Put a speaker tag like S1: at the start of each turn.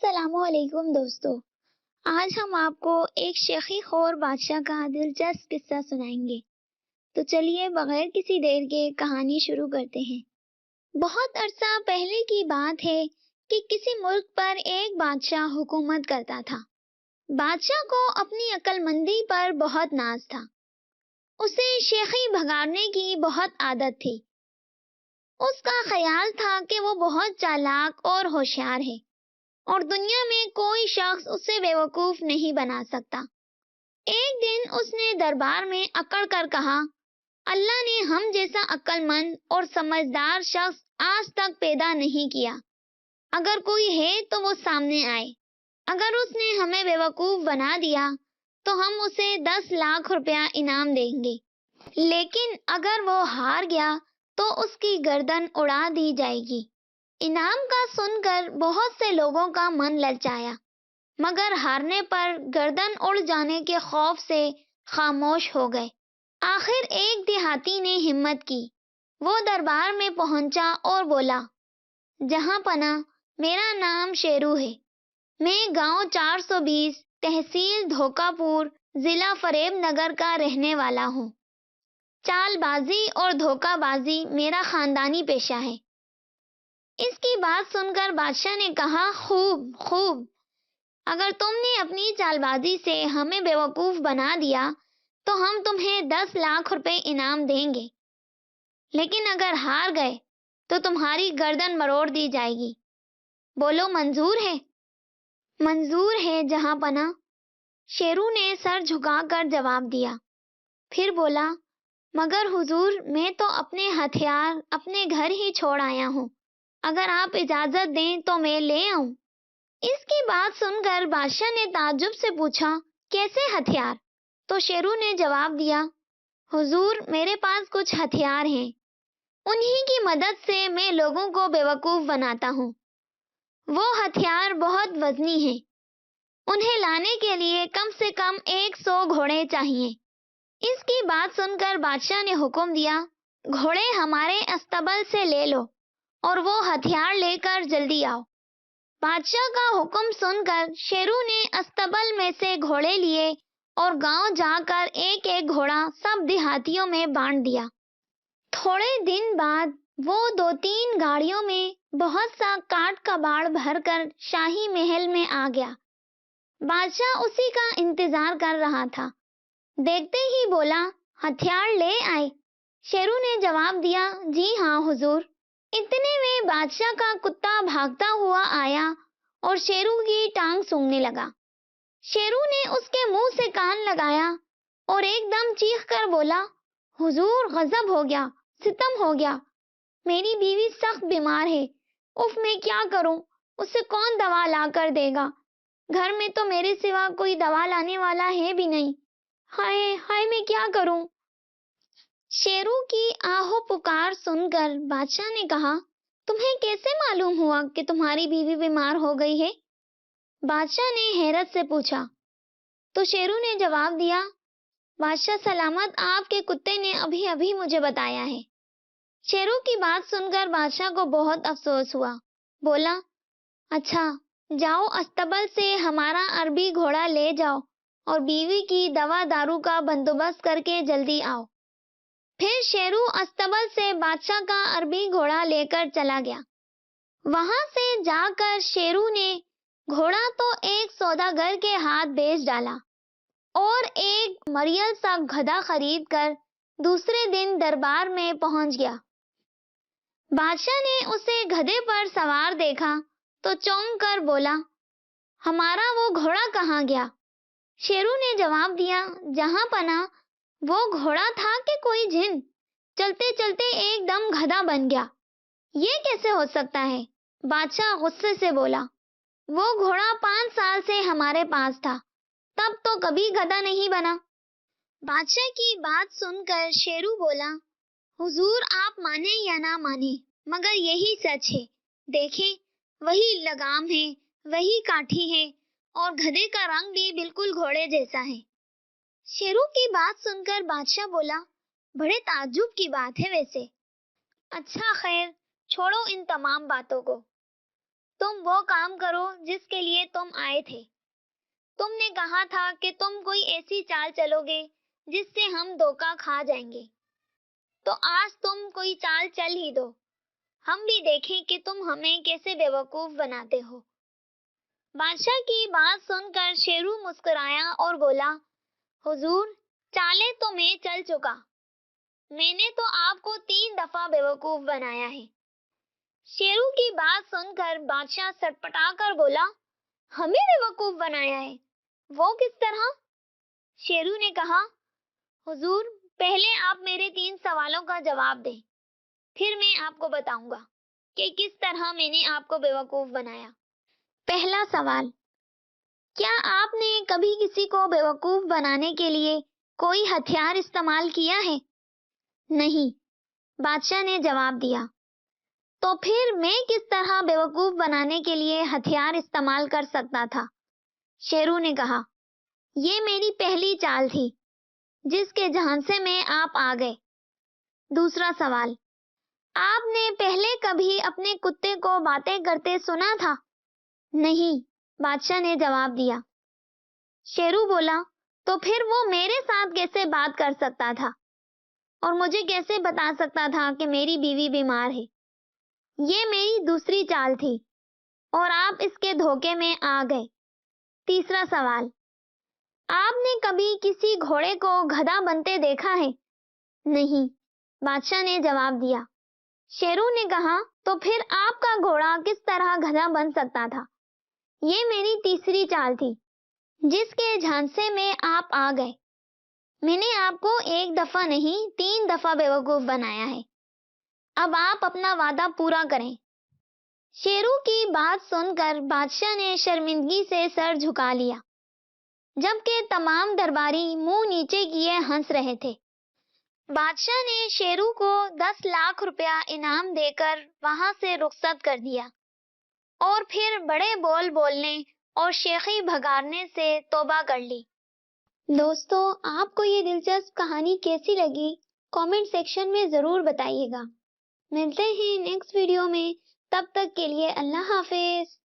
S1: السلام علیکم دوستو، آج ہم آپ کو ایک شیخی خور بادشاہ کا دلچسپ قصہ سنائیں گے۔ تو چلیے بغیر کسی دیر کے کہانی شروع کرتے ہیں۔ بہت عرصہ پہلے کی بات ہے کہ کسی ملک پر ایک بادشاہ حکومت کرتا تھا۔ بادشاہ کو اپنی عقل مندی پر بہت ناز تھا۔ اسے شیخی بھگاڑنے کی بہت عادت تھی۔ اس کا خیال تھا کہ وہ بہت چالاک اور ہوشیار ہے اور دنیا میں کوئی شخص اسے بیوقوف نہیں بنا سکتا۔ ایک دن اس نے دربار میں اکڑ کر کہا، اللہ نے ہم جیسا عقل مند اور سمجھدار شخص آج تک پیدا نہیں کیا۔ اگر کوئی ہے تو وہ سامنے آئے۔ اگر اس نے ہمیں بیوقوف بنا دیا تو ہم اسے 10 لاکھ روپیہ انعام دیں گے، لیکن اگر وہ ہار گیا تو اس کی گردن اڑا دی جائے گی۔ انعام کا سن کر بہت سے لوگوں کا من للچایا، مگر ہارنے پر گردن اڑ جانے کے خوف سے خاموش ہو گئے۔ آخر ایک دیہاتی نے ہمت کی۔ وہ دربار میں پہنچا اور بولا، جہاں پناہ، میرا نام شیرو ہے۔ میں گاؤں 420 تحصیل دھوکہ پور ضلع فریب نگر کا رہنے والا ہوں۔ چال بازی اور دھوکہ بازی میرا خاندانی پیشہ ہے۔ اس کی بات سن کر بادشاہ نے کہا، خوب خوب، اگر تم نے اپنی چال بازی سے ہمیں بیوقوف بنا دیا تو ہم تمہیں 10 لاکھ روپے انعام دیں گے، لیکن اگر ہار گئے تو تمہاری گردن مروڑ دی جائے گی۔ بولو، منظور ہے؟ منظور ہے جہاں پناہ، شیرو نے سر جھکا کر جواب دیا۔ پھر بولا، مگر حضور، میں تو اپنے ہتھیار اپنے گھر ہی چھوڑ آیا ہوں، اگر آپ اجازت دیں تو میں لے آؤں۔ اس کی بات سن کر بادشاہ نے تعجب سے پوچھا، کیسے ہتھیار؟ تو شیرو نے جواب دیا، حضور، میرے پاس کچھ ہتھیار ہیں، انہی کی مدد سے میں لوگوں کو بیوقوف بناتا ہوں۔ وہ ہتھیار بہت وزنی ہیں، انہیں لانے کے لیے کم سے کم 100 گھوڑے چاہیے۔ اس کی بات سن کر بادشاہ نے حکم دیا، گھوڑے ہمارے استبل سے لے لو اور وہ ہتھیار لے کر جلدی آؤ۔ بادشاہ کا حکم سن کر شیرو نے استبل میں سے گھوڑے لیے اور گاؤں جا کر ایک ایک گھوڑا سب دیہاتیوں میں بانٹ دیا۔ تھوڑے دن بعد وہ 2-3 گاڑیوں میں بہت سا کاٹ کباڑ بھر کر شاہی محل میں آ گیا۔ بادشاہ اسی کا انتظار کر رہا تھا۔ دیکھتے ہی بولا، ہتھیار لے آئے؟ شیرو نے جواب دیا، جی ہاں حضور۔ اتنے میں بادشاہ کا کتا بھاگتا ہوا آیا اور شیرو کی ٹانگ سونگھنے لگا۔ شیرو نے اس کے منہ سے کان لگایا اور ایک دم چیخ کر بولا، حضور، غضب ہو گیا، ستم ہو گیا، میری بیوی سخت بیمار ہے، اف میں کیا کروں، اسے کون دوا لا کر دے گا؟ گھر میں تو میرے سوا کوئی دوا لانے والا ہے بھی نہیں، ہائے ہائے، میں کیا کروں؟ شیرو کی آہو پکار سن کر بادشاہ نے کہا، تمہیں کیسے معلوم ہوا کہ تمہاری بیوی بیمار ہو گئی ہے؟ بادشاہ نے حیرت سے پوچھا۔ تو شیرو نے جواب دیا، بادشاہ سلامت، آپ کے کتے نے ابھی ابھی مجھے بتایا ہے۔ شیرو کی بات سن کر بادشاہ کو بہت افسوس ہوا۔ بولا، اچھا، جاؤ استبل سے ہمارا عربی گھوڑا لے جاؤ اور بیوی کی دوا دارو کا بندوبست کر کے جلدی آؤ۔ پھر شیرو استبل سے بادشاہ کا عربی گھوڑا لے کر چلا گیا۔ وہاں سے جا کر شیرو نے گھوڑا تو ایک سوداگر کے ہاتھ بیچ ڈالا اور ایک مریل سا گدھا خرید کر دوسرے دن دربار میں پہنچ گیا۔ بادشاہ نے اسے گدھے پر سوار دیکھا تو چونک کر بولا، ہمارا وہ گھوڑا کہاں گیا؟ شیرو نے جواب دیا، جہاں پناہ، وہ گھوڑا تھا کہ کوئی جن، چلتے چلتے ایک دم گدھا بن گیا۔ یہ کیسے ہو سکتا ہے؟ بادشاہ غصے سے بولا، وہ گھوڑا 5 سال سے ہمارے پاس تھا، تب تو کبھی گدھا نہیں بنا۔ بادشاہ کی بات سن کر شیرو بولا، حضور، آپ مانے یا نہ مانے، مگر یہی سچ ہے۔ دیکھیں، وہی لگام ہے، وہی کاٹھی ہے اور گدھے کا رنگ بھی بالکل گھوڑے جیسا ہے۔ شیرو کی بات سن کر بادشاہ بولا، بڑے تعجب کی بات ہے ویسے۔ اچھا خیر، چھوڑو ان تمام باتوں کو۔ تم وہ کام کرو جس کے لیے تم آئے تھے۔ تم نے کہا تھا کہ تم کوئی ایسی چال چلو گے جس سے ہم دھوکا کھا جائیں گے، تو آج تم کوئی چال چل ہی دو، ہم بھی دیکھیں کہ تم ہمیں کیسے بیوقوف بناتے ہو۔ بادشاہ کی بات سن کر شیرو مسکرایا اور بولا، حضور، چالیں تو میں چل چکا، میں نے تو آپ کو 3 دفعہ بیوقوف بنایا ہے۔ شیرو کی بات سن کر بادشاہ سٹپٹا کر بولا، ہمیں بیوقوف بنایا ہے؟ وہ کس طرح؟ شیرو نے کہا، حضور، پہلے آپ میرے 3 سوالوں کا جواب دیں، پھر میں آپ کو بتاؤں گا کہ کس طرح میں نے آپ کو بیوقوف بنایا۔ پہلا سوال، کیا آپ نے کبھی کسی کو بیوقوف بنانے کے لیے کوئی ہتھیار استعمال کیا ہے؟ نہیں، بادشاہ نے جواب دیا۔ تو پھر میں کس طرح بیوقوف بنانے کے لیے ہتھیار استعمال کر سکتا تھا؟ شیرو نے کہا، یہ میری پہلی چال تھی جس کے جھانسے میں آپ آ گئے۔ دوسرا سوال، آپ نے پہلے کبھی اپنے کتے کو باتیں کرتے سنا تھا؟ نہیں، بادشاہ نے جواب دیا۔ شیرو بولا، تو پھر وہ میرے ساتھ کیسے بات کر سکتا تھا اور مجھے کیسے بتا سکتا تھا کہ میری بیوی بیمار ہے؟ یہ میری دوسری چال تھی اور آپ اس کے دھوکے میں آ گئے۔ تیسرا سوال، آپ نے کبھی کسی گھوڑے کو گدھا بنتے دیکھا ہے؟ نہیں، بادشاہ نے جواب دیا۔ شیرو نے کہا، تو پھر آپ کا گھوڑا کس طرح گدھا بن سکتا تھا؟ یہ میری تیسری چال تھی جس کے جھانسے میں آپ آ گئے۔ میں نے آپ کو 1 دفعہ نہیں 3 دفعہ بیوقوف بنایا ہے۔ اب آپ اپنا وعدہ پورا کریں۔ شیرو کی بات سن کر بادشاہ نے شرمندگی سے سر جھکا لیا، جبکہ تمام درباری منہ نیچے کیے ہنس رہے تھے۔ بادشاہ نے شیرو کو 10 لاکھ روپیہ انعام دے کر وہاں سے رخصت کر دیا اور پھر بڑے بول بولنے اور شیخی بھگارنے سے توبہ کر لی۔ دوستو، آپ کو یہ دلچسپ کہانی کیسی لگی؟ کامنٹ سیکشن میں ضرور بتائیے گا۔ ملتے ہیں نیکسٹ ویڈیو میں، تب تک کے لیے اللہ حافظ۔